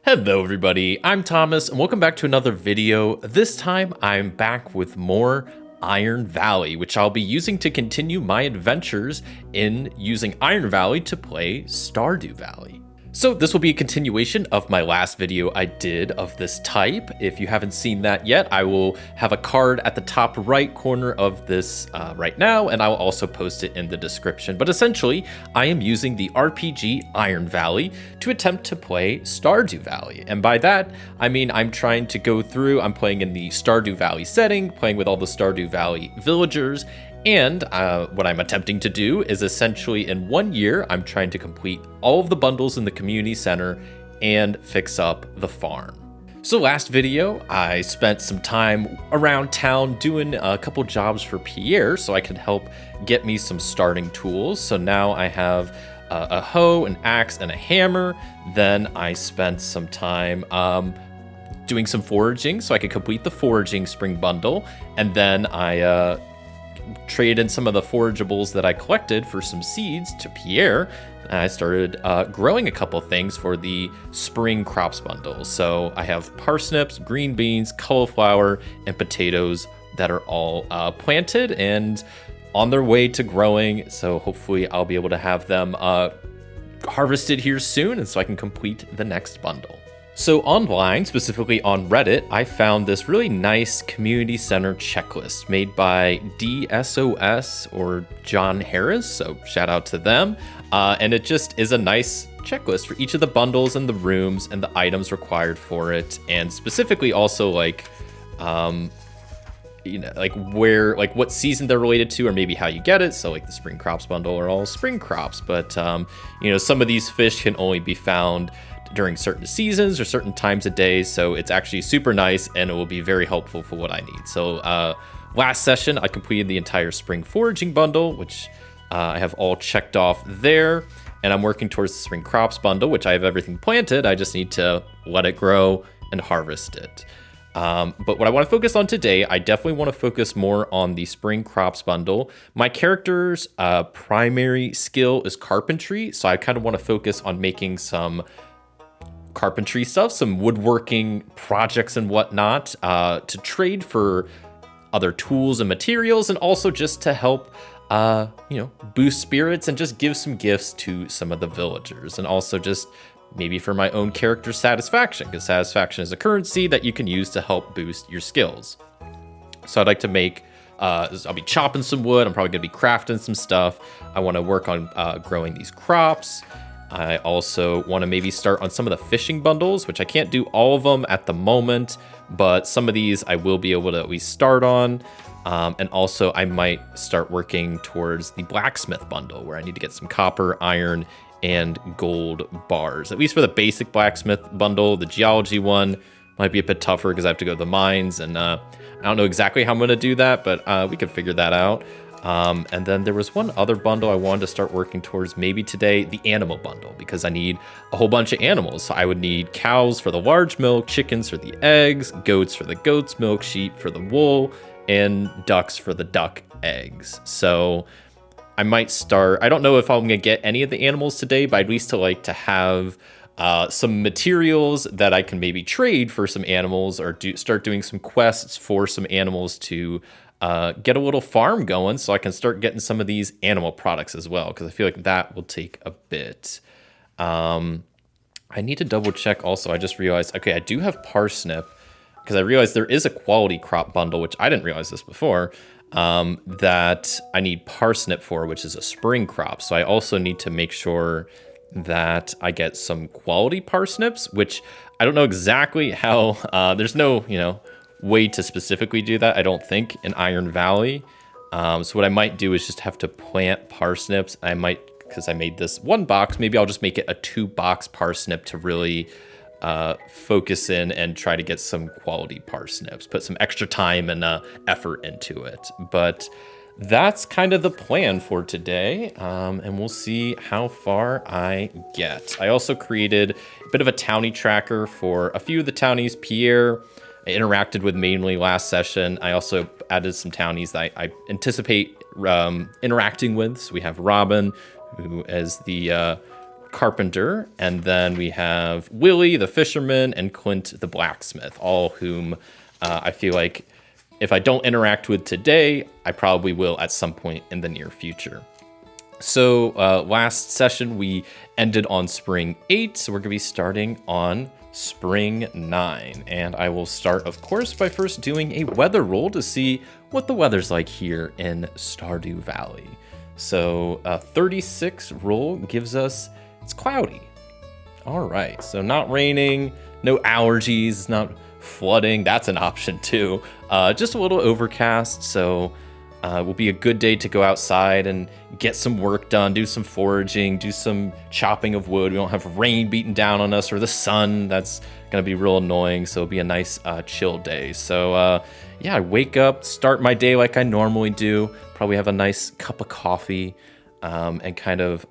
Hello everybody, I'm Thomas and welcome back to another video. This time I'm back with more Iron Valley, which I'll be using to continue my adventures in using Iron Valley to play Stardew Valley. So this will be a continuation of my last video I did of this type. If you haven't seen that yet, I will have a card at the top right corner of this right now, and I will also post it in the description. But essentially, I am using the RPG Iron Valley to attempt to play Stardew Valley. And by that, I mean I'm trying to go through, I'm playing in the Stardew Valley setting, playing with all the Stardew Valley villagers, and what I'm attempting to do is essentially in 1 year, I'm trying to complete all of the bundles in the community center and fix up the farm. So last video, I spent some time around town doing a couple jobs for Pierre so I could help get me some starting tools. So now I have a hoe, an axe, and a hammer. Then I spent some time doing some foraging so I could complete the foraging spring bundle. And then I traded in some of the forageables that I collected for some seeds to Pierre. And I started growing a couple things for the spring crops bundle. So I have parsnips, green beans, cauliflower, and potatoes that are all planted and on their way to growing. So hopefully I'll be able to have them harvested here soon, and so I can complete the next bundle. So online, specifically on Reddit, I found this really nice community center checklist made by DSOS or John Harris, so shout out to them. And it just is a nice checklist for each of the bundles and the rooms and the items required for it, and specifically also like what season they're related to, or maybe how you get it. So like the spring crops bundle are all spring crops, but some of these fish can only be found during certain seasons or certain times of day, so it's actually super nice and it will be very helpful for what I need. So last session I completed the entire spring foraging bundle, which I have all checked off there, and I'm working towards the spring crops bundle, which I have everything planted. I just need to let it grow and harvest it. But what I want to focus on today, I definitely want to focus more on the spring crops bundle. My character's primary skill is carpentry, so I kind of want to focus on making some carpentry stuff, some woodworking projects and whatnot, to trade for other tools and materials, and also just to help boost spirits and just give some gifts to some of the villagers, and also just maybe for my own character satisfaction, because satisfaction is a currency that you can use to help boost your skills. So I'd like to make I'll be chopping some wood. I'm probably gonna be crafting some stuff. I want to work on growing these crops. I also want to maybe start on some of the fishing bundles, which I can't do all of them at the moment, but some of these I will be able to at least start on. And also I might start working towards the blacksmith bundle, where I need to get some copper, iron, and gold bars. At least for the basic blacksmith bundle. The geology one might be a bit tougher because I have to go to the mines, and I don't know exactly how I'm going to do that, but we can figure that out. And then there was one other bundle I wanted to start working towards maybe today, the animal bundle, because I need a whole bunch of animals. So I would need cows for the large milk, chickens for the eggs, goats for the goat's milk, sheep for the wool, and ducks for the duck eggs. So I might start, I don't know if I'm going to get any of the animals today, but I'd at least like to have some materials that I can maybe trade for some animals, or start doing some quests for some animals to get a little farm going, so I can start getting some of these animal products as well, because I feel like that will take a bit. I need to double check also. I just realized, okay, I do have parsnip, because I realized there is a quality crop bundle, which I didn't realize this before, that I need parsnip for, which is a spring crop. So I also need to make sure that I get some quality parsnips, which I don't know exactly how, there's no, way to specifically do that, I don't think, in Iron Valley. So what I might do is just have to plant parsnips. I might, because I made this one box, maybe I'll just make it a 2-box parsnip to really focus in and try to get some quality parsnips, put some extra time and effort into it. But that's kind of the plan for today, and we'll see how far I get. I also created a bit of a townie tracker for a few of the townies Pierre I interacted with mainly last session. I also added some townies that I anticipate interacting with. So we have Robin, who is the carpenter, and then we have Willie, the fisherman, and Clint, the blacksmith, all whom I feel like if I don't interact with today, I probably will at some point in the near future. So last session, we ended on Spring 8, so we're going to be starting on Spring 9. And I will start, of course, by first doing a weather roll to see what the weather's like here in Stardew Valley. So 36 roll gives us, it's cloudy. All right, so not raining, no allergies, not flooding. That's an option too. Just a little overcast, so will be a good day to go outside and get some work done, do some foraging, do some chopping of wood. We don't have rain beating down on us or the sun. That's going to be real annoying, so it'll be a nice chill day. So yeah, I wake up, start my day like I normally do, probably have a nice cup of coffee, and kind of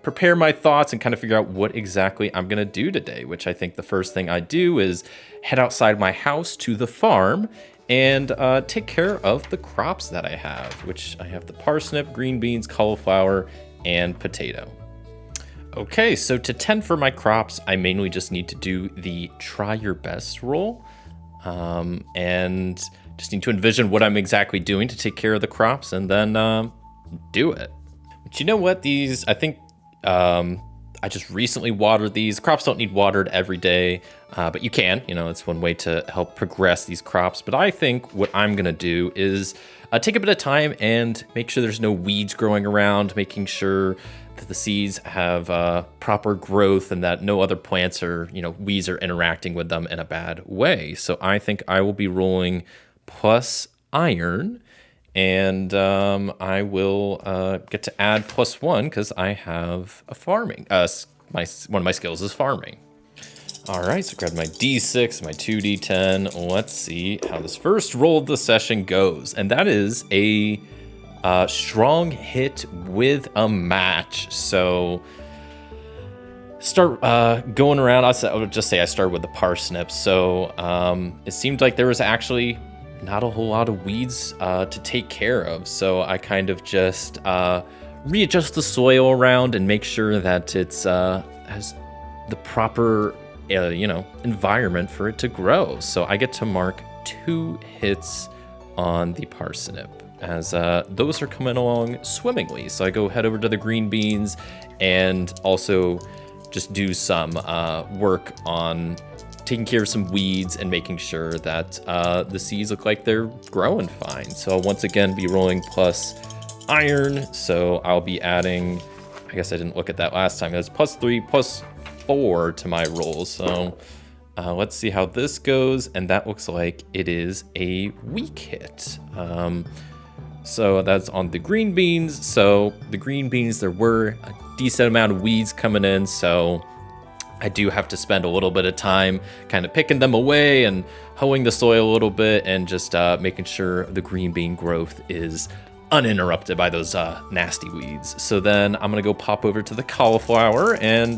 prepare my thoughts and kind of figure out what exactly I'm going to do today, which I think the first thing I do is head outside my house to the farm and take care of the crops that I have, which I have the parsnip, green beans, cauliflower, and potato. Okay, so to tend for my crops, I mainly just need to do the try your best roll, and just need to envision what I'm exactly doing to take care of the crops and then do it. But you know what, these, I think, I just recently watered these. Crops don't need watered every day, but you can, it's one way to help progress these crops. But I think what I'm gonna do is take a bit of time and make sure there's no weeds growing around, making sure that the seeds have proper growth and that no other plants or, weeds are interacting with them in a bad way. So I think I will be rolling plus iron, and I will get to add +1 because I have a farming. One of my skills is farming. All right, so grab my D6, my 2D10. Let's see how this first roll of the session goes, and that is a strong hit with a match. So start going around. I'll just say I started with the parsnips. So it seemed like there was actually not a whole lot of weeds to take care of. So I kind of just readjust the soil around and make sure that it's has the proper environment for it to grow. So I get to mark 2 hits on the parsnip as those are coming along swimmingly. So I go head over to the green beans and also just do some work on taking care of some weeds and making sure that the seeds look like they're growing fine. So I'll once again be rolling plus iron. So I'll be adding, I guess I didn't look at that last time. That's +3, +4 to my roll. So let's see how this goes. And that looks like it is a weak hit. So that's on the green beans. So the green beans, there were a decent amount of weeds coming in. So I do have to spend a little bit of time kind of picking them away and hoeing the soil a little bit and just making sure the green bean growth is uninterrupted by those nasty weeds. So then I'm gonna go pop over to the cauliflower and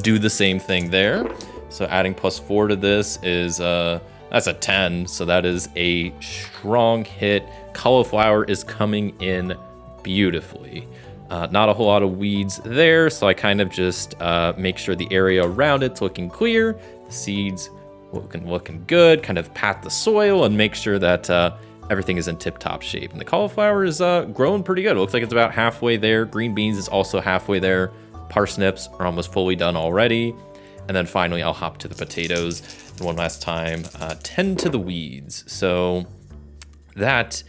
do the same thing there. So adding +4 to this is, that's a 10. So that is a strong hit. Cauliflower is coming in beautifully. Not a whole lot of weeds there, so I kind of just make sure the area around it's looking clear, the seeds looking good, kind of pat the soil and make sure that everything is in tip-top shape. And the cauliflower is growing pretty good. It looks like it's about halfway there. Green beans is also halfway there. Parsnips are almost fully done already. And then finally, I'll hop to the potatoes. And one last time, tend to the weeds. So that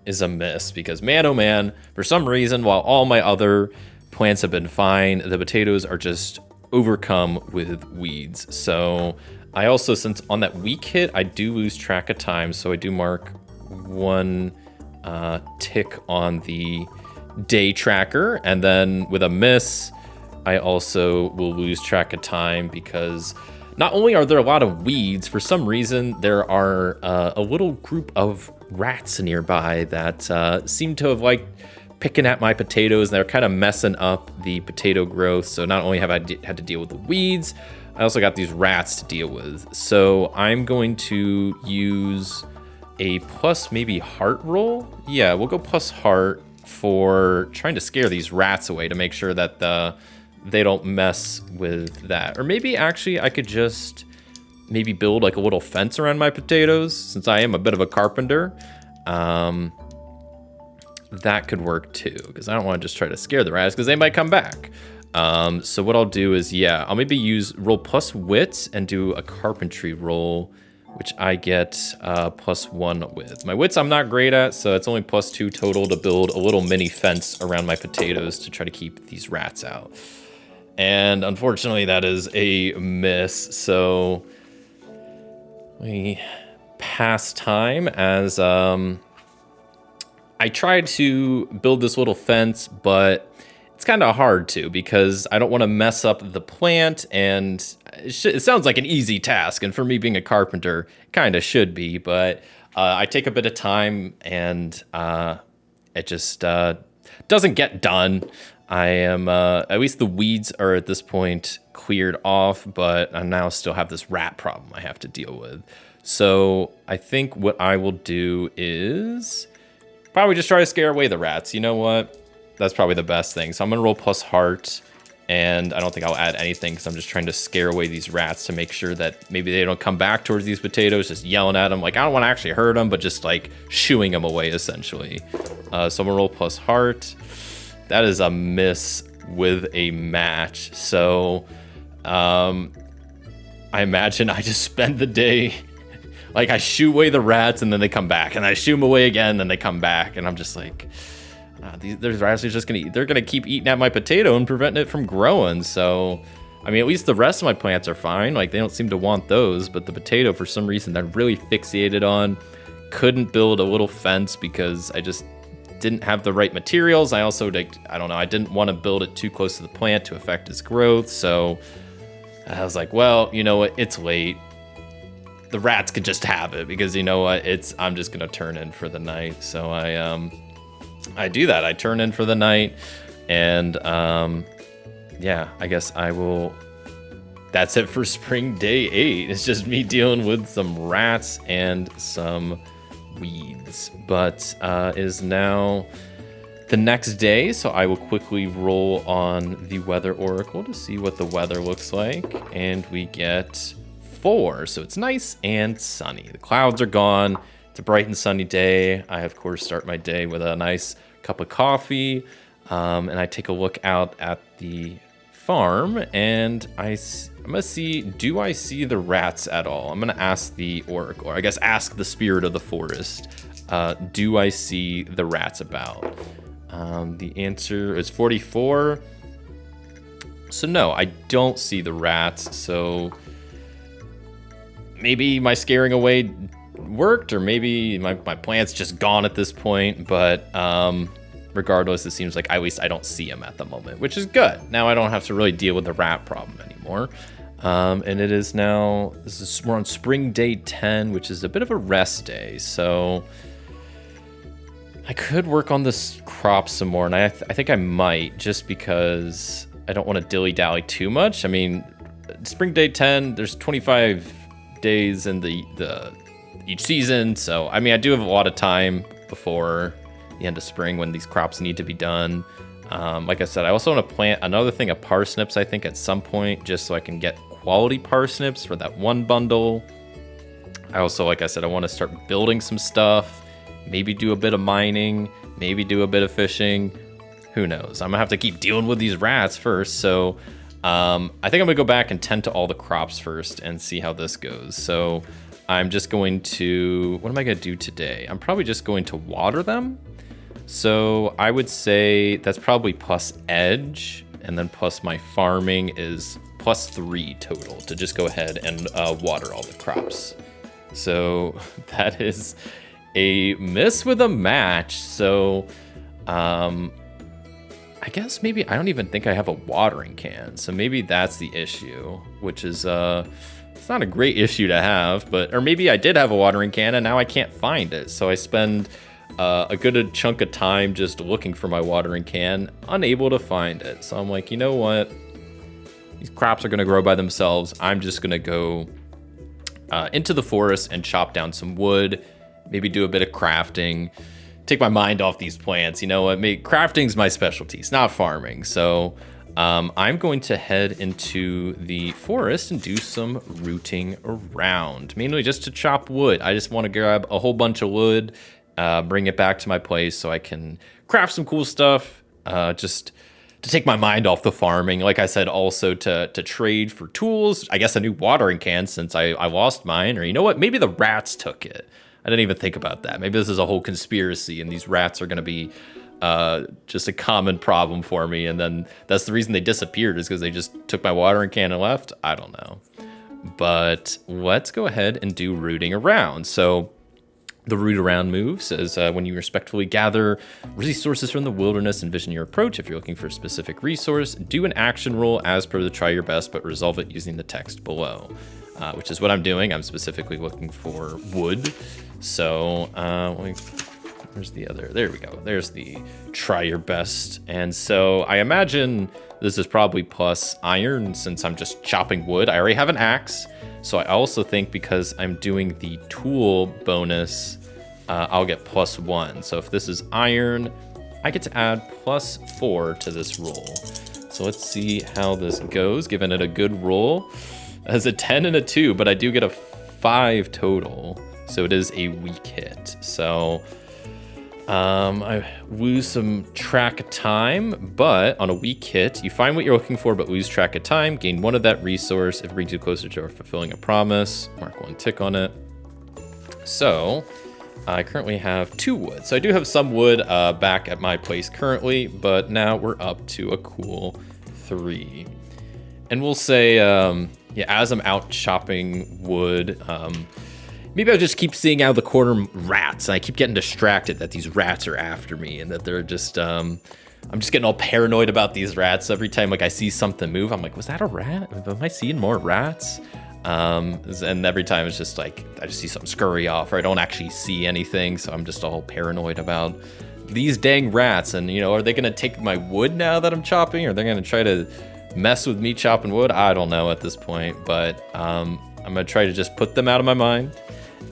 is a miss because man, oh man, for some reason, while all my other plants have been fine, the potatoes are just overcome with weeds. So I also, since on that weak hit, I do lose track of time. So I do mark 1 tick on the day tracker. And then with a miss, I also will lose track of time because not only are there a lot of weeds, for some reason, there are a little group of rats nearby that seem to have liked picking at my potatoes. And they're kind of messing up the potato growth. So not only have I had to deal with the weeds, I also got these rats to deal with. So I'm going to use a plus maybe heart roll. Yeah, we'll go plus heart for trying to scare these rats away to make sure that the they don't mess with that. Or maybe actually I could just maybe build like a little fence around my potatoes, since I am a bit of a carpenter. That could work too, because I don't want to just try to scare the rats, because they might come back. So what I'll do is, yeah, I'll maybe roll plus wits and do a carpentry roll, which I get +1 with. My wits I'm not great at, so it's only +2 total to build a little mini fence around my potatoes to try to keep these rats out. And unfortunately, that is a miss, so we pass time as I tried to build this little fence, but it's kind of hard to, because I don't want to mess up the plant, and it sounds like an easy task, and for me being a carpenter, it kind of should be, but I take a bit of time, and it just doesn't get done. I am, at least the weeds are at this point cleared off, but I now still have this rat problem I have to deal with. So I think what I will do is probably just try to scare away the rats. You know what? That's probably the best thing. So I'm going to roll plus heart, and I don't think I'll add anything because I'm just trying to scare away these rats to make sure that maybe they don't come back towards these potatoes, just yelling at them. Like, I don't want to actually hurt them, but just like shooing them away, essentially. So I'm going to roll plus heart. That is a miss with a match. So I imagine I just spend the day... Like, I shoot away the rats, and then they come back. And I shoot them away again, and then they come back. And I'm just like, these rats are just they're gonna keep eating at my potato and preventing it from growing. So, I mean, at least the rest of my plants are fine. Like, they don't seem to want those. But the potato, for some reason, they're really fixated on. Couldn't build a little fence because I just didn't have the right materials. I also, I don't know, I didn't want to build it too close to the plant to affect its growth. So, I was like, well, you know what? It's late. The rats could just have it, because you know what, I'm just gonna turn in for the night. So I do that. I turn in for the night, and yeah, I guess I will. That's it for spring day 8. It's just me dealing with some rats and some weeds, but is now the next day. So I will quickly roll on the weather oracle to see what the weather looks like, and we get 4, so it's nice and sunny. The clouds are gone. It's a bright and sunny day. I, of course, start my day with a nice cup of coffee, and I take a look out at the farm, and I'm gonna see, do I see the rats at all? I'm gonna ask the oracle, or I guess ask the spirit of the forest. Do I see the rats about? The answer is 44. So no, I don't see the rats, so... Maybe my scaring away worked, or maybe my plant's just gone at this point, but regardless, it seems like at least I don't see them at the moment, which is good. Now I don't have to really deal with the rat problem anymore. And it is now, we're on spring day 10, which is a bit of a rest day, so I could work on this crop some more, and I think I might, just because I don't want to dilly-dally too much. I mean, spring day 10, there's 25 days in each season, so I mean, I do have a lot of time before the end of spring when these crops need to be done. Like I said, I also want to plant another thing of parsnips, I think, at some point, just so I can get quality parsnips for that one bundle. I also, like I said, I want to start building some stuff, maybe do a bit of mining, maybe do a bit of fishing. Who knows? I'm gonna have to keep dealing with these rats first, so I think I'm gonna go back and tend to all the crops first and see how this goes. So I'm just going to, what am I gonna do today? I'm probably just going to water them. So I would say that's probably plus edge, and then plus my farming is +3 total to just go ahead and water all the crops. So that is a miss with a match. So I guess maybe I don't even think I have a watering can, so maybe that's the issue, which is it's not a great issue to have, but, or maybe I did have a watering can and now I can't find it, so I spend a good chunk of time just looking for my watering can, unable to find it. So I'm like, you know what, these crops are gonna grow by themselves. I'm just gonna go into the forest and chop down some wood, maybe do a bit of crafting, take my mind off these plants. You know what, crafting's my specialty, it's not farming. So I'm going to head into the forest and do some rooting around, mainly just to chop wood. I just want to grab a whole bunch of wood, bring it back to my place so I can craft some cool stuff, just to take my mind off the farming. Like I said, also to trade for tools. I guess a new watering can since I lost mine, or you know what? Maybe the rats took it. I didn't even think about that. Maybe this is a whole conspiracy and these rats are going to be just a common problem for me, and then that's the reason they disappeared, is because they just took my watering can and left. I don't know, but let's go ahead and do rooting around. So the root around move says when you respectfully gather resources from the wilderness, envision your approach. If you're looking for a specific resource, do an action roll as per the try your best, but resolve it using the text below, which is what I'm doing. I'm specifically looking for wood. So where's the other? There we go. There's the try your best. And so I imagine this is probably plus iron since I'm just chopping wood. I already have an axe. So I also think because I'm doing the tool bonus, I'll get +1. So if this is iron, I get to add +4 to this roll. So let's see how this goes, giving it a good roll. It has a 10 and a 2, but I do get a 5 total. So it is a weak hit. So I lose some track of time, but on a weak hit, you find what you're looking for, but lose track of time. Gain 1 of that resource. If it brings you closer to fulfilling a promise, mark 1 tick on it. So I currently have 2 wood. So I do have some wood back at my place currently, but now we're up to a cool 3. And we'll say, yeah, as I'm out chopping wood, maybe I'll just keep seeing out of the corner rats, and I keep getting distracted that these rats are after me, and that they're just, I'm just getting all paranoid about these rats. Every time like I see something move, I'm like, was that a rat? Am I seeing more rats? And every time it's just like, I just see something scurry off, or I don't actually see anything, so I'm just all paranoid about these dang rats. And, you know, are they gonna take my wood now that I'm chopping? Or are they gonna try to mess with me chopping wood? I don't know at this point, but I'm gonna try to just put them out of my mind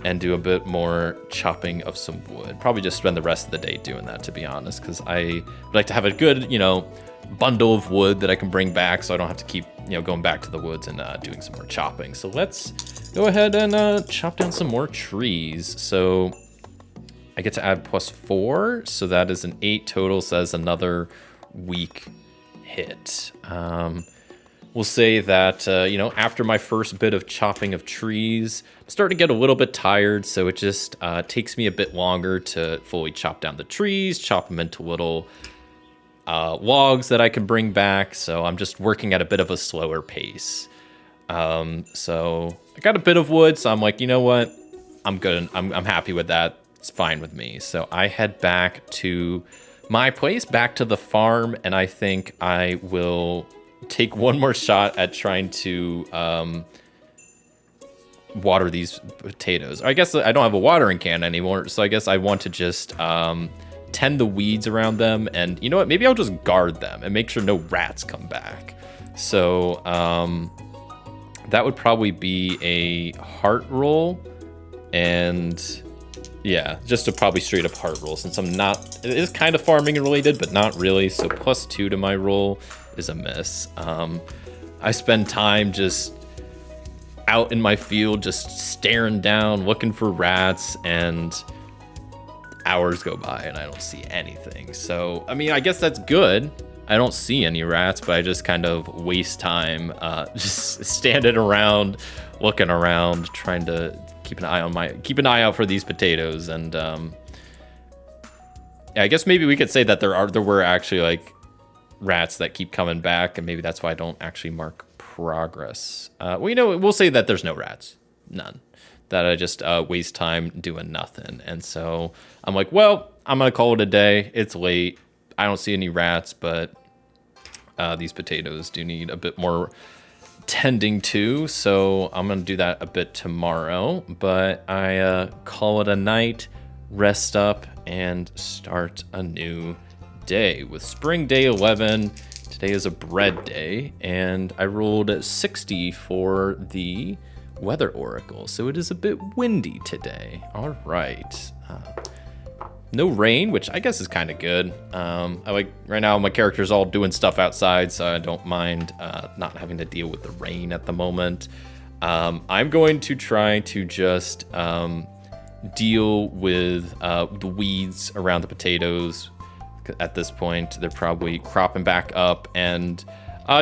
and do a bit more chopping of some wood. Probably just spend the rest of the day doing that, to be honest, because I would like to have a good, you know, bundle of wood that I can bring back so I don't have to keep, you know, going back to the woods and doing some more chopping. So let's go ahead and chop down some more trees. So I get to add +4, so that is an 8 total, so that's another weak hit. We'll say that, you know, after my first bit of chopping of trees, I'm starting to get a little bit tired, so it just takes me a bit longer to fully chop down the trees, chop them into little logs that I can bring back, so I'm just working at a bit of a slower pace. So I got a bit of wood, so I'm like, you know what? I'm good. I'm happy with that. It's fine with me. So I head back to my place, back to the farm, and I think I will take one more shot at trying to water these potatoes. I guess I don't have a watering can anymore, so I guess I want to just tend the weeds around them, and you know what, maybe I'll just guard them and make sure no rats come back. So that would probably be a heart roll, and yeah, just a probably straight up heart roll, since I'm not, it is kind of farming related, but not really. So +2 to my roll is a miss. I spend time just out in my field, just staring down, looking for rats, and hours go by and I don't see anything. So, I mean, I guess that's good. I don't see any rats, but I just kind of waste time just standing around, looking around, trying to keep an eye out for these potatoes. And yeah, I guess maybe we could say that there were actually like rats that keep coming back, and maybe that's why I don't actually mark progress. Well, you know, we'll say that there's no rats, none. That I just waste time doing nothing. And so I'm like, well, I'm gonna call it a day. It's late. I don't see any rats, but these potatoes do need a bit more tending to, so I'm gonna do that a bit tomorrow. But I call it a night, rest up, and start a new day with spring day 11. Today is a bread day, and I rolled 60 for the weather oracle, so it is a bit windy today. All right, No rain, which I guess is kind of good. I like right now my character's all doing stuff outside, so I don't mind not having to deal with the rain at the moment. I'm going to try to just deal with the weeds around the potatoes. At this point, they're probably cropping back up, and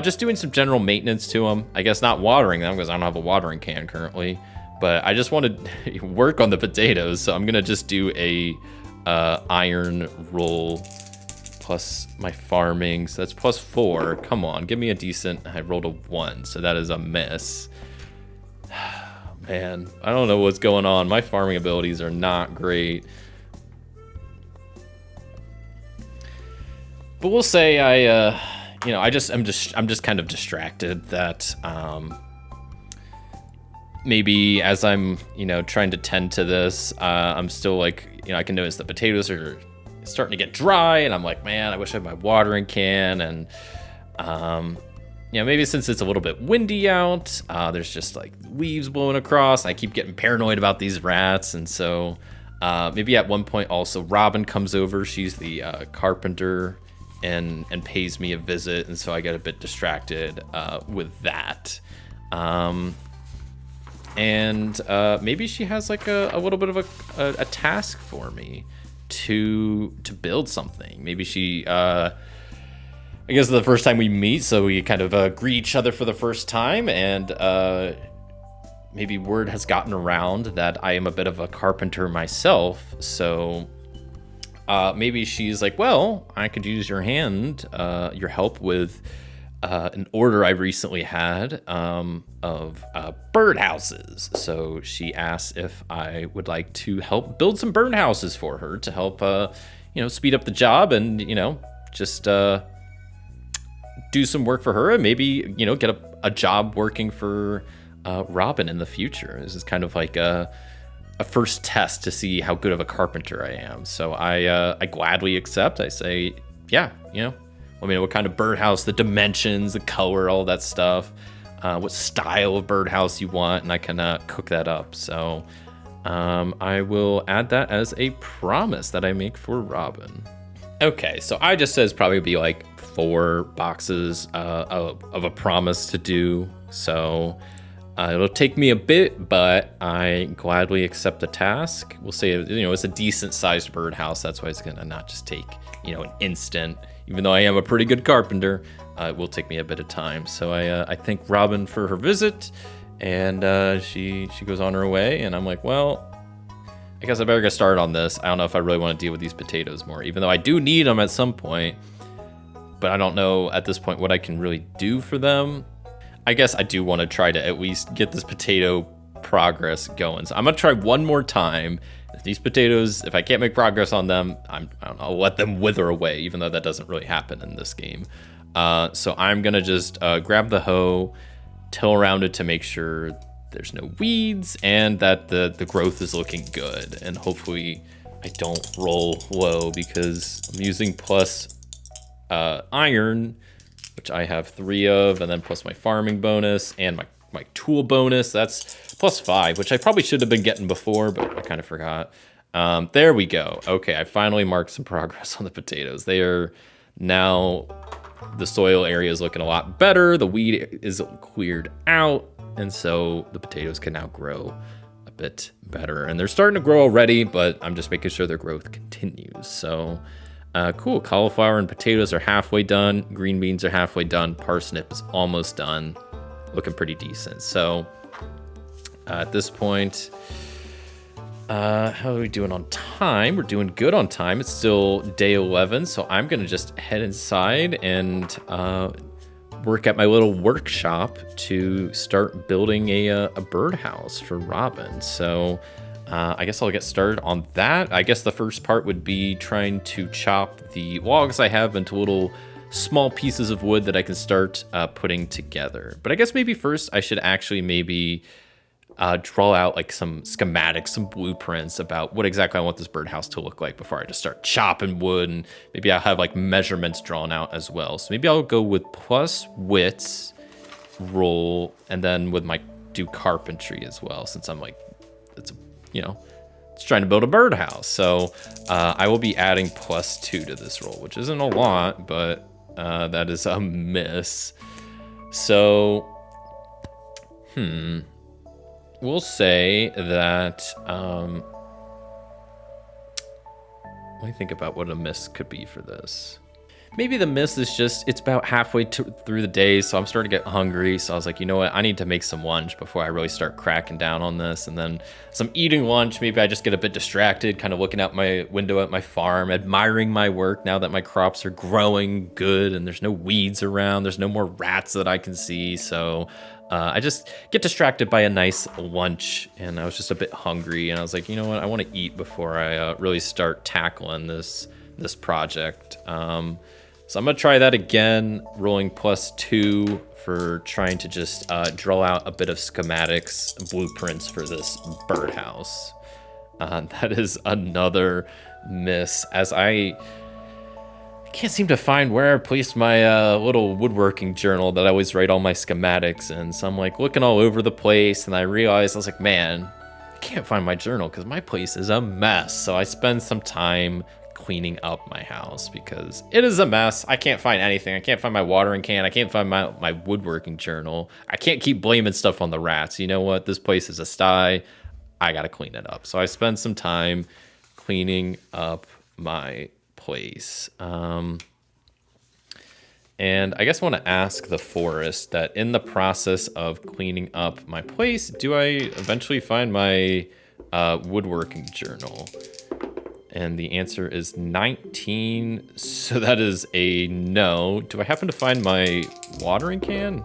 just doing some general maintenance to them. I guess not watering them because I don't have a watering can currently, but I just want to work on the potatoes, so I'm gonna just do a iron roll plus my farming, so that's +4. Come on, give me a decent. I rolled a 1, so that is a miss. Man, I don't know what's going on. My farming abilities are not great. But we'll say I'm just kind of distracted that maybe as I'm, trying to tend to this, I'm still like, I can notice the potatoes are starting to get dry, and I'm like, man, I wish I had my watering can. And maybe since it's a little bit windy out, there's just like leaves blowing across, and I keep getting paranoid about these rats. And so maybe at one point also Robin comes over. She's the carpenter, and pays me a visit, and so I get a bit distracted with that. And maybe she has like a little bit of a task for me to build something. Maybe she I guess the first time we meet, so we kind of greet each other for the first time, and maybe word has gotten around that I am a bit of a carpenter myself, so maybe she's like, well, I could use your help with an order I recently had of birdhouses. So she asked if I would like to help build some birdhouses for her to help, speed up the job and, just do some work for her, and maybe, get a job working for Robin in the future. This is kind of like a first test to see how good of a carpenter I am. So I gladly accept. I say, yeah, let me know what kind of birdhouse, the dimensions, the color, all that stuff, what style of birdhouse you want, and I can cook that up. So I will add that as a promise that I make for Robin. Okay, so I just says probably be like 4 boxes of a promise to do. So it'll take me a bit, but I gladly accept the task. We'll say, it's a decent-sized birdhouse. That's why it's gonna not just take, an instant. Even though I am a pretty good carpenter, it will take me a bit of time. So I thank Robin for her visit, and she goes on her way. And I'm like, well, I guess I better get started on this. I don't know if I really want to deal with these potatoes more, even though I do need them at some point. But I don't know at this point what I can really do for them. I guess I do want to try to at least get this potato progress going. So I'm going to try one more time. If these potatoes, if I can't make progress on them, I'll let them wither away, even though that doesn't really happen in this game. So I'm going to just grab the hoe, till around it to make sure there's no weeds and that the growth is looking good. And hopefully I don't roll low because I'm using plus iron, which I have 3 of, and then plus my farming bonus and my tool bonus. That's +5, which I probably should have been getting before, but I kind of forgot. There we go. Okay, I finally marked some progress on the potatoes. They are now, the soil area is looking a lot better. The weed is cleared out, and so the potatoes can now grow a bit better. And they're starting to grow already, but I'm just making sure their growth continues. So cool. Cauliflower and potatoes are halfway done. Green beans are halfway done. Parsnip is almost done. Looking pretty decent. So at this point, how are we doing on time? We're doing good on time. It's still day 11, so I'm gonna just head inside and work at my little workshop to start building a birdhouse for Robin. So I guess I'll get started on that. I guess the first part would be trying to chop the logs I have into little small pieces of wood that I can start putting together. But I guess maybe first I should actually maybe draw out like some schematics, some blueprints about what exactly I want this birdhouse to look like before I just start chopping wood, and maybe I'll have like measurements drawn out as well. So maybe I'll go with plus wits roll, and then with my do carpentry as well, since I'm like, it's It's trying to build a birdhouse. So I will be adding +2 to this roll, which isn't a lot, but that is a miss. So, we'll say that, let me think about what a miss could be for this. Maybe the miss is just, it's about halfway through the day, so I'm starting to get hungry. So I was like, you know what? I need to make some lunch before I really start cracking down on this. And then as I'm eating lunch, maybe I just get a bit distracted, kind of looking out my window at my farm, admiring my work now that my crops are growing good and there's no weeds around. There's no more rats that I can see. So I just get distracted by a nice lunch, and I was just a bit hungry. And I was like, you know what? I want to eat before I really start tackling this project. So I'm gonna try that again, rolling +2 for trying to just draw out a bit of schematics, blueprints for this birdhouse. That is another miss, as I can't seem to find where I placed my little woodworking journal that I always write all my schematics in. So I'm like looking all over the place, and I realized, I was like, man, I can't find my journal because my place is a mess. So I spend some time cleaning up my house because it is a mess. I can't find anything. I can't find my watering can. I can't find my woodworking journal. I can't keep blaming stuff on the rats. You know what? This place is a sty. I gotta clean it up. So I spend some time cleaning up my place. And I guess I want to ask the forest that in the process of cleaning up my place, do I eventually find my woodworking journal? And the answer is 19, so that is a no. Do I happen to find my watering can?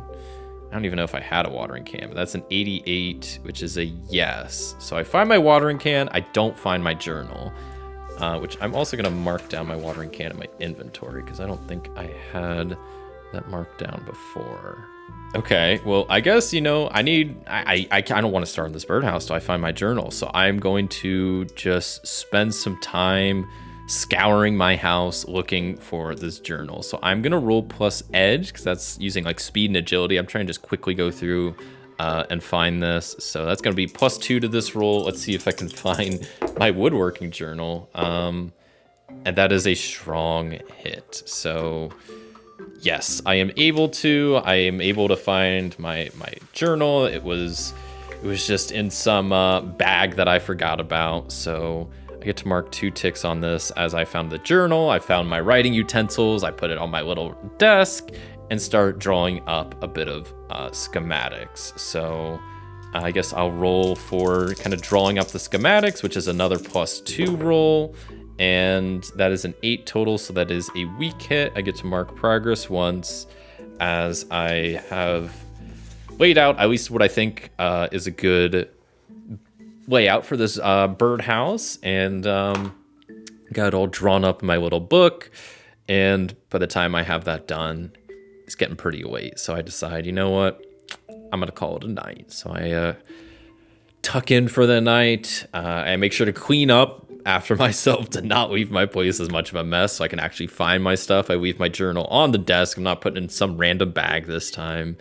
I don't even know if I had a watering can, but that's an 88, which is a yes. So I find my watering can, I don't find my journal, which I'm also gonna mark down my watering can in my inventory because I don't think I had that marked down before. Okay, well, I guess, you know, I don't want to start in this birdhouse till I find my journal. So I'm going to just spend some time scouring my house looking for this journal. So I'm going to roll plus edge because that's using like speed and agility. I'm trying to just quickly go through and find this. So that's going to be +2 to this roll. Let's see if I can find my woodworking journal. And that is a strong hit. So yes, I am able to find my journal. It was just in some bag that I forgot about. So I get to mark 2 ticks on this as I found the journal. I found my writing utensils. I put it on my little desk and start drawing up a bit of schematics. So I guess I'll roll for kind of drawing up the schematics, which is another +2 roll. And that is an 8 total, so that is a weak hit. I get to mark progress once as I have laid out at least what I think is a good layout for this birdhouse, and got it all drawn up in my little book. And by the time I have that done, it's getting pretty late. So I decide, you know what? I'm going to call it a night. So I tuck in for the night. I make sure to clean up after myself to not leave my place as much of a mess so I can actually find my stuff. I leave my journal on the desk. I'm not putting it in some random bag this time.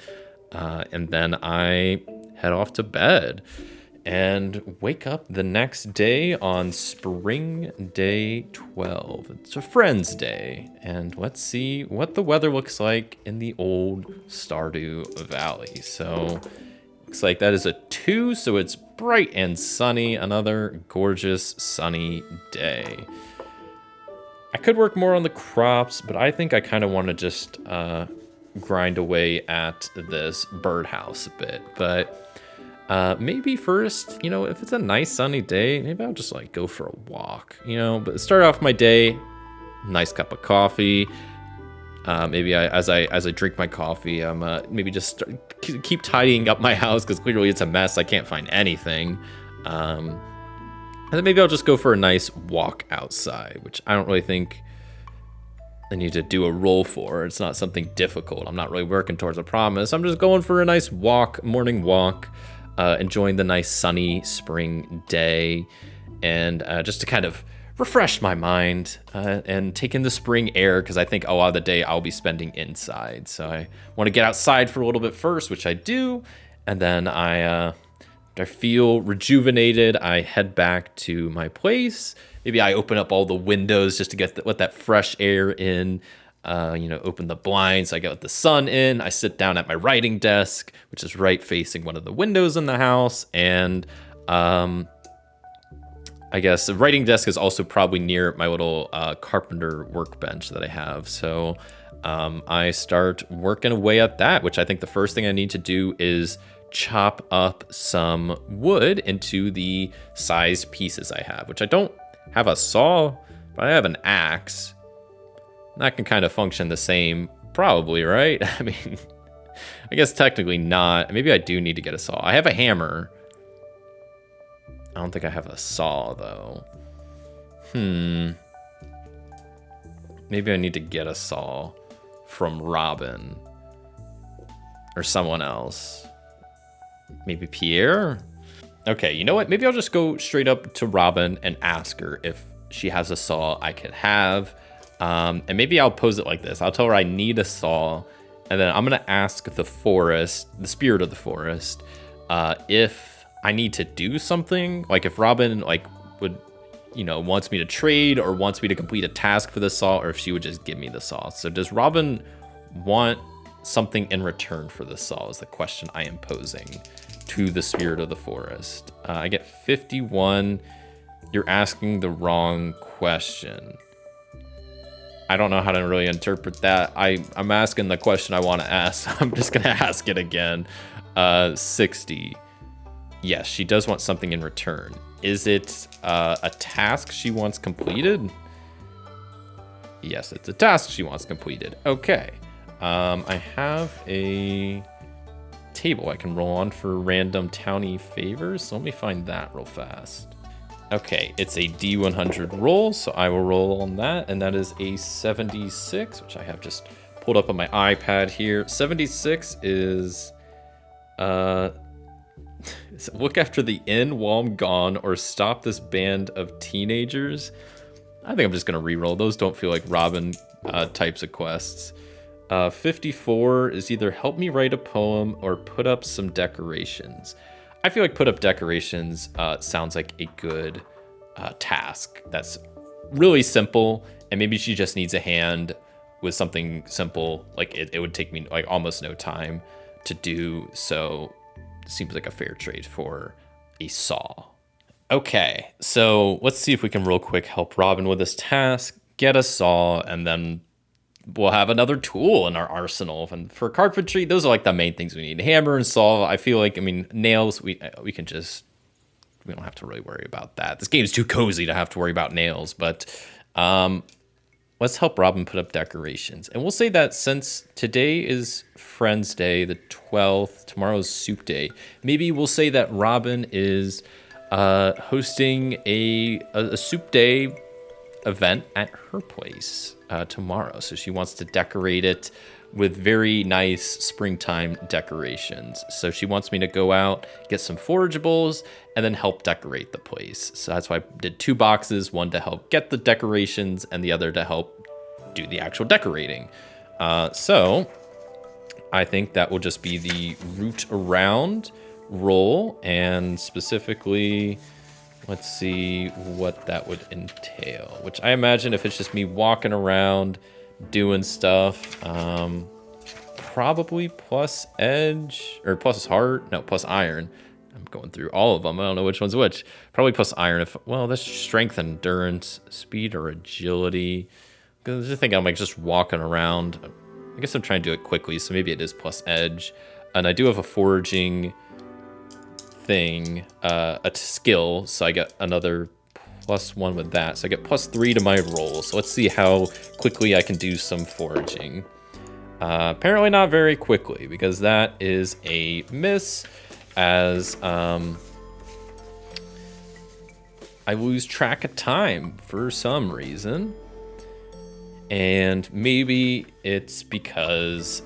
And then I head off to bed and wake up the next day on spring day 12. It's a friend's day. And let's see what the weather looks like in the old Stardew Valley. So looks like that is a 2, so it's bright and sunny. Another gorgeous sunny day. I could work more on the crops, but I think I kind of want to just grind away at this birdhouse a bit. But maybe first, you know, if it's a nice sunny day, maybe I'll just like go for a walk, you know. But start off my day, nice cup of coffee. Maybe as I drink my coffee, I'm maybe just keep tidying up my house because clearly it's a mess. I can't find anything. And then maybe I'll just go for a nice walk outside, which I don't really think I need to do a roll for. It's not something difficult. I'm not really working towards a promise. I'm just going for a nice walk, morning walk, enjoying the nice sunny spring day, and just to kind of refresh my mind and take in the spring air, because I think a lot of the day I'll be spending inside. So I want to get outside for a little bit first, which I do, and then I I feel rejuvenated, I head back to my place. Maybe I open up all the windows just to let that fresh air in. Open the blinds, I get the sun in. I sit down at my writing desk, which is right facing one of the windows in the house. And I guess the writing desk is also probably near my little carpenter workbench that I have. So I start working away at that, which I think the first thing I need to do is chop up some wood into the sized pieces I have, which I don't have a saw, but I have an axe. That can kind of function the same, probably, right? I mean, I guess technically not. Maybe I do need to get a saw. I have a hammer. I don't think I have a saw, though. Maybe I need to get a saw from Robin. Or someone else. Maybe Pierre? Okay, you know what? Maybe I'll just go straight up to Robin and ask her if she has a saw I could have. And maybe I'll pose it like this. I'll tell her I need a saw, and then I'm gonna ask the spirit of the forest, if I need to do something. Like if Robin would, wants me to trade or wants me to complete a task for the saw, or if she would just give me the saw. So does Robin want something in return for the saw is the question I am posing to the spirit of the forest. I get 51. You're asking the wrong question. I don't know how to really interpret that. I'm asking the question I want to ask. I'm just going to ask it again. 60. Yes, she does want something in return. Is it a task she wants completed? Yes, it's a task she wants completed. Okay. I have a table I can roll on for random townie favors. So let me find that real fast. Okay, it's a D100 roll, so I will roll on that, and that is a 76, which I have just pulled up on my iPad here. 76 is, look after the inn while I'm gone, or stop this band of teenagers. I think I'm just gonna re-roll. Those don't feel like Robin types of quests. 54 is either help me write a poem or put up some decorations. I feel like put up decorations sounds like a good task that's really simple, and maybe she just needs a hand with something simple. Like it would take me like almost no time to do, so it seems like a fair trade for a saw. Okay, so let's see if we can real quick help Robin with this task, get a saw, and then we'll have another tool in our arsenal. And for carpentry, those are like the main things we need. Hammer and saw. I feel like, nails, we don't have to really worry about that. This game's too cozy to have to worry about nails, but let's help Robin put up decorations. And we'll say that since today is Friends Day, the 12th, tomorrow's Soup Day, maybe we'll say that Robin is hosting a Soup Day event at her place tomorrow. So she wants to decorate it with very nice springtime decorations. So she wants me to go out, get some forageables, and then help decorate the place. So that's why I did 2 boxes, one to help get the decorations and the other to help do the actual decorating. So I think that will just be the route around roll, and specifically, let's see what that would entail, which I imagine if it's just me walking around doing stuff, probably plus edge, or plus heart, no, plus iron. I'm going through all of them. I don't know which one's which. Probably plus iron. That's strength, endurance, speed, or agility. Because I think I'm like just walking around. I guess I'm trying to do it quickly, so maybe it is plus edge. And I do have a foraging thing, a skill, so I get another +1 with that, so I get +3 to my roll. So let's see how quickly I can do some foraging. Apparently not very quickly, because that is a miss, as I lose track of time for some reason, and maybe it's because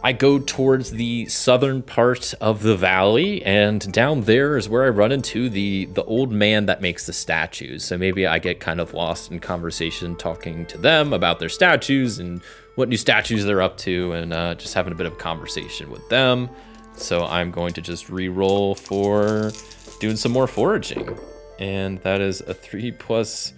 I go towards the southern part of the valley, and down there is where I run into the old man that makes the statues. So maybe I get kind of lost in conversation talking to them about their statues and what new statues they're up to, and just having a bit of a conversation with them. So I'm going to just re-roll for doing some more foraging. And that is a 3 plus...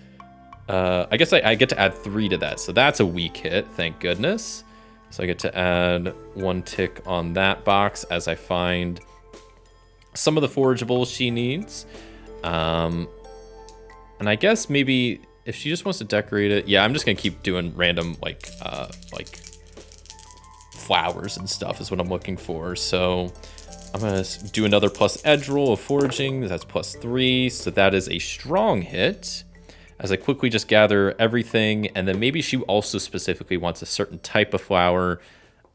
I guess I get to add 3 to that. So that's a weak hit, thank goodness. So I get to add 1 tick on that box as I find some of the forageables she needs. And I guess maybe if she just wants to decorate it, yeah, I'm just gonna keep doing random like flowers and stuff is what I'm looking for. So I'm gonna do another plus edge roll of foraging. That's plus 3, so that is a strong hit. As I quickly just gather everything, and then maybe she also specifically wants a certain type of flower.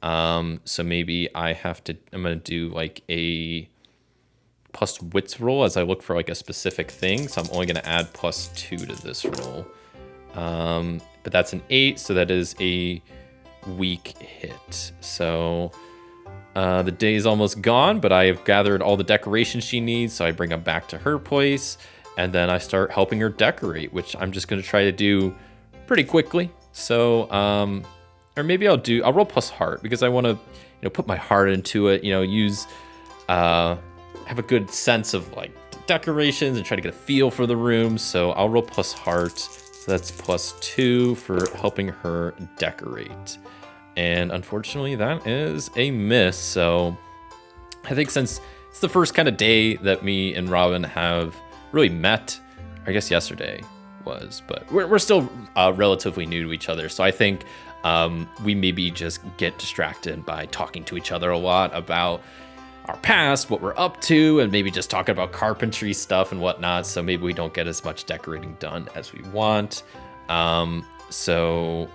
So maybe I'm gonna do like a plus wits roll as I look for like a specific thing. So I'm only gonna add plus 2 to this roll. But that's an 8, so that is a weak hit. So the day is almost gone, but I have gathered all the decorations she needs, so I bring them back to her place, and then I start helping her decorate, which I'm just gonna try to do pretty quickly. So, or maybe I'll roll plus heart because I want to, put my heart into it. Have a good sense of like decorations and try to get a feel for the room. So I'll roll plus heart. So that's plus 2 for helping her decorate. And unfortunately, that is a miss. So I think since it's the first kind of day that me and Robin have really met, I guess yesterday was, but we're still relatively new to each other. So I think we maybe just get distracted by talking to each other a lot about our past, what we're up to, and maybe just talking about carpentry stuff and whatnot. So maybe we don't get as much decorating done as we want. So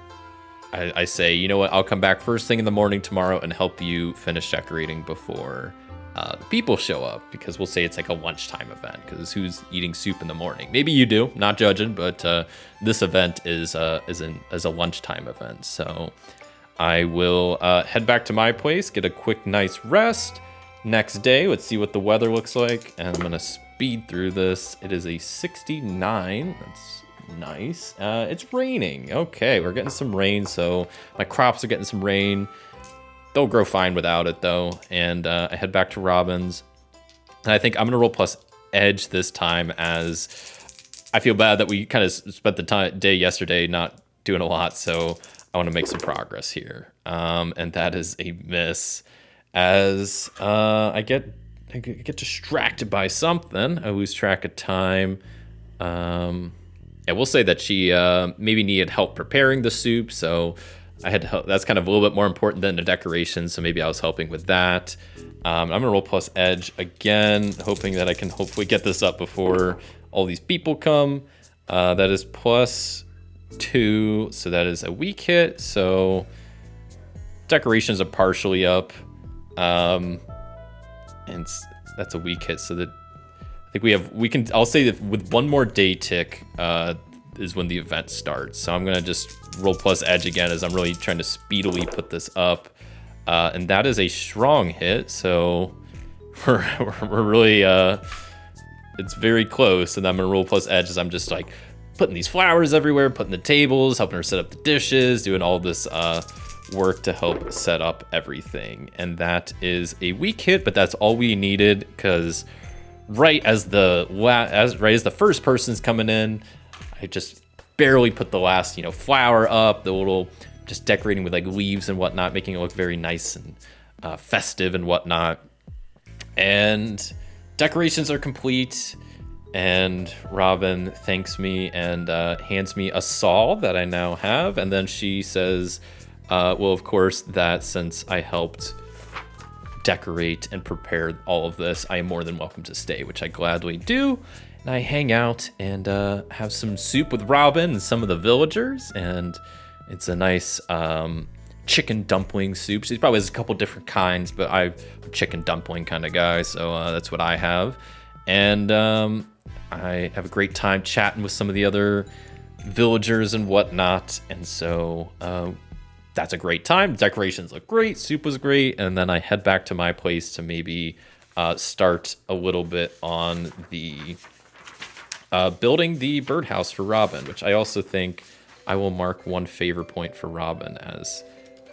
I say, you know what, I'll come back first thing in the morning tomorrow and help you finish decorating before the people show up, because we'll say it's like a lunchtime event, because who's eating soup in the morning? Maybe you do, not judging, but this event is a lunchtime event. So I will head back to my place, get a quick nice rest. Next day, let's see what the weather looks like, and I'm gonna speed through this. It is a 69. That's nice. It's raining. Okay, we're getting some rain, so my crops are getting some rain. They'll grow fine without it, though. And I head back to Robin's. And I think I'm gonna roll plus edge this time, as I feel bad that we kind of spent the day yesterday not doing a lot, so I want to make some progress here. And that is a miss. As I get distracted by something, I lose track of time. I will say that she maybe needed help preparing the soup, so I had to help. That's kind of a little bit more important than the decorations, so maybe I was helping with that. I'm gonna roll plus edge again, hoping that I can hopefully get this up before all these people come. That is plus 2, so that is a weak hit. So decorations are partially up. And that's a weak hit, so that I think I'll say that with one more day tick is when the event starts. So I'm gonna just roll plus edge again, as I'm really trying to speedily put this up, and that is a strong hit. So we're really it's very close, and I'm gonna roll plus edge as I'm just like putting these flowers everywhere, putting the tables, helping her set up the dishes, doing all this work to help set up everything. And that is a weak hit, but that's all we needed, because right as the first person's coming in, I just barely put the last flower up, the little just decorating with like leaves and whatnot, making it look very nice and festive and whatnot. And decorations are complete, and Robin thanks me and hands me a saw that I now have, and then she says, well, of course, that since I helped decorate and prepare all of this, I am more than welcome to stay, which I gladly do. And I hang out and have some soup with Robin and some of the villagers, and it's a nice chicken dumpling soup. She probably has a couple different kinds, but I'm a chicken dumpling kind of guy, so that's what I have. And I have a great time chatting with some of the other villagers and whatnot, and so that's a great time. Decorations look great, soup was great, and then I head back to my place to maybe start a little bit on the building the birdhouse for Robin, which I also think I will mark one favor point for Robin, as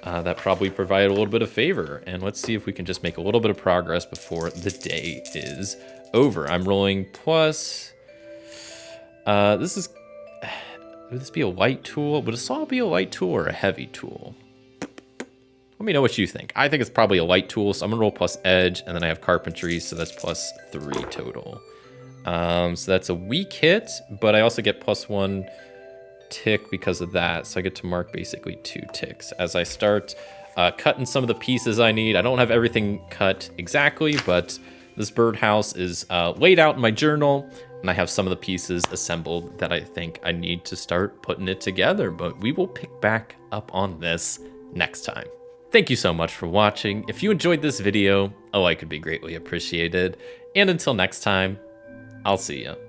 that probably provide a little bit of favor. And let's see if we can just make a little bit of progress before the day is over. I'm rolling plus. This is. Would this be a light tool? Would a saw be a light tool or a heavy tool? Let me know what you think. I think it's probably a light tool, so I'm gonna roll plus edge, and then I have carpentry, so that's plus 3 total. So that's a weak hit, but I also get +1 tick because of that, so I get to mark basically 2 ticks as I start cutting some of the pieces I need. I don't have everything cut exactly, but this birdhouse is laid out in my journal, and I have some of the pieces assembled that I think I need to start putting it together, but we will pick back up on this next time. Thank you so much for watching. If you enjoyed this video, a like would be greatly appreciated. And until next time, I'll see ya.